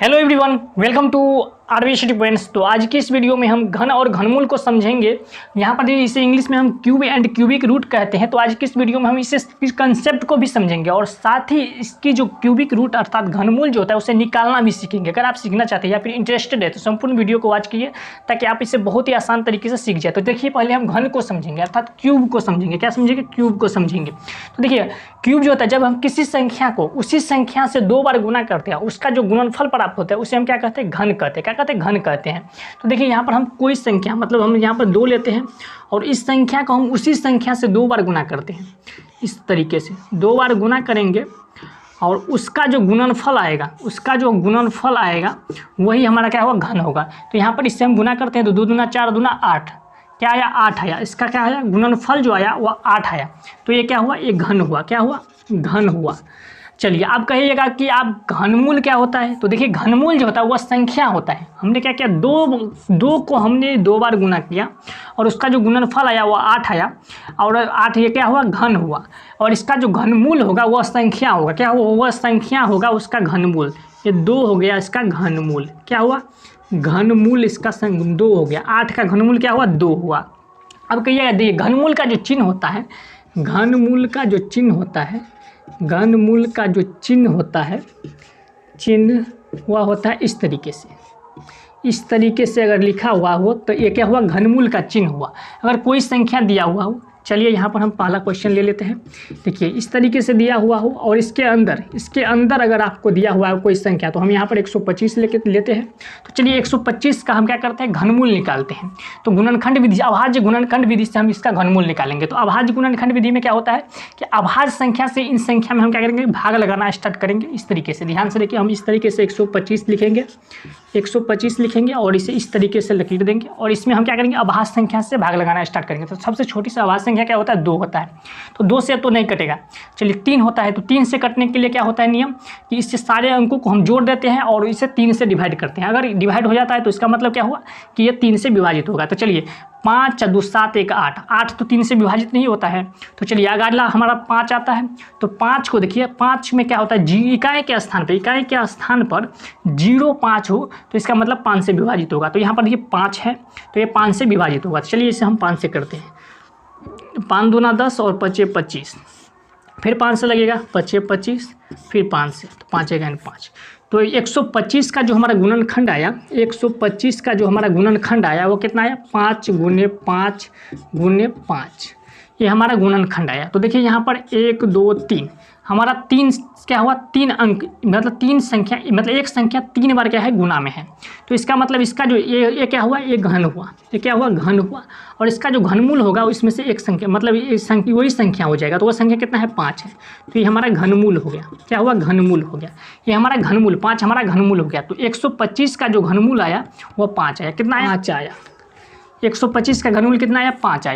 Hello everyone, welcome to RV points. तो आज की इस वीडियो में हम घन और घनमूल को समझेंगे। यहाँ पर इसे इंग्लिश में हम क्यूब एंड क्यूबिक रूट कहते हैं। तो आज की इस वीडियो में हम इस कंसेप्ट को भी समझेंगे और साथ ही इसकी जो क्यूबिक रूट अर्थात घनमूल जो होता है उसे निकालना भी सीखेंगे। अगर आप सीखना चाहते हैं या फिर इंटरेस्टेड है तो संपूर्ण वीडियो को वॉच कीजिए ताकि आप इसे बहुत ही आसान तरीके से सीख जाए। तो देखिए, पहले हम घन को समझेंगे अर्थात क्यूब को समझेंगे। क्या समझेंगे? क्यूब को समझेंगे। तो देखिए, क्यूब जो होता है, जब हम किसी संख्या को उसी संख्या से 2 बार गुना करते हैं, उसका जो गुणनफल प्राप्त होता है उसे हम क्या कहते हैं? घन कहते हैं। क्या कहते हैं? घन कहते हैं। तो देखिए, यहाँ पर हम कोई संख्या, मतलब हम यहाँ पर 2 लेते हैं और इस संख्या को हम उसी संख्या से 2 बार गुना करते हैं। इस तरीके से 2 बार गुना करेंगे और उसका जो गुणनफल आएगा वही हमारा क्या होगा? घन होगा। तो यहाँ पर इससे हम गुना करते हैं तो 2 दूना 4 दूना 8, क्या आया? 8 आया। इसका क्या आया? गुणनफल जो आया वो 8 आया। तो ये क्या हुआ? ये घन हुआ। क्या हुआ? घन हुआ। चलिए, आप कहिएगा कि आप घनमूल क्या होता है? तो देखिए, घनमूल जो होता है वह संख्या होता है। हमने क्या किया? 2 को हमने 2 बार गुना किया और उसका जो गुणनफल आया वो 8 आया और 8 ये क्या हुआ? घन हुआ। और इसका जो घनमूल होगा वह संख्या होगा। क्या हुआ? वह संख्या होगा उसका घनमूल। ये 2 हो गया इसका घनमूल। क्या हुआ? घनमूल इसका 2 हो गया। 8 का घनमूल क्या हुआ? 2 हुआ। अब कहिएगा, देखिए, घनमूल का जो चिन्ह होता है, घनमूल का जो चिन्ह होता है, चिन्ह वह होता है इस तरीके से अगर लिखा हुआ हो तो ये क्या हुआ? घनमूल का चिन्ह हुआ। अगर कोई संख्या दिया हुआ हो, चलिए यहाँ पर हम पहला क्वेश्चन ले लेते हैं। देखिए, इस तरीके से दिया हुआ हो और इसके अंदर अगर आपको दिया हुआ है कोई संख्या, तो हम यहाँ पर 125 लेते हैं। तो चलिए, 125 का हम क्या करते हैं? घनमूल निकालते हैं। तो गुणनखंड विधि, अभाज्य गुणनखंड विधि से हम इसका घनमूल निकालेंगे। तो अभाज्य गुणनखंड विधि में क्या होता है कि अभाज्य संख्या से इन संख्या में हम क्या करेंगे? भाग लगाना स्टार्ट करेंगे। इस तरीके से ध्यान से देखिए, हम इस तरीके से 125 लिखेंगे और इसे इस तरीके से लकीर देंगे और इसमें हम क्या करेंगे? अभाज्य संख्या से भाग लगाना स्टार्ट करेंगे। तो सबसे छोटी सी अभाज्य संख्या क्या होता है? 2 होता है। तो 2 से तो नहीं कटेगा। चलिए, 3 होता है। तो 3 से कटने के लिए क्या होता है नियम कि इससे सारे अंकों को हम जोड़ देते हैं और इसे 3 से डिवाइड करते हैं। अगर डिवाइड हो जाता है तो इसका मतलब क्या हुआ कि ये 3 से विभाजित होगा। तो चलिए, 5 2 7 1 8, 8 तो 3 से विभाजित नहीं होता है। तो चलिए, अगला हमारा 5 आता है। तो 5 को देखिए, 5 में क्या होता है? इकाई के स्थान पर 0 5 हो तो इसका मतलब 5 से विभाजित होगा। तो यहाँ पर देखिए 5 है तो ये 5 से विभाजित होगा। चलिए, इसे हम 5 से करते हैं। 5 दूना 10 और 5 25, फिर 5 से लगेगा, 5 25, फिर 5 से, तो 5 1 5। तो 125 का जो हमारा गुणनखंड आया वो कितना आया? 5 × 5 × 5, ये हमारा गुणनखंड आया। तो देखिए, यहाँ पर 1 2 3 हमारा 3 क्या हुआ? 3 अंक, मतलब 3 संख्या, मतलब एक संख्या 3 बार क्या है? गुना में है। तो इसका मतलब इसका जो ये क्या हुआ? ये घन हुआ। ये क्या हुआ? घन हुआ। और इसका जो घनमूल होगा उसमें से एक संख्या, मतलब ये संख्या वही संख्या हो जाएगा। तो वह संख्या कितना है? 5 है। तो ये हमारा घनमूल हो गया। क्या हुआ? घनमूल हो गया। ये हमारा घनमूल 5 हमारा घनमूल हो गया। तो 125 का जो घनमूल आया वह 5 आया। कितना आया? 5 आया। 125 का घनमूल कितना आया? 5 आया।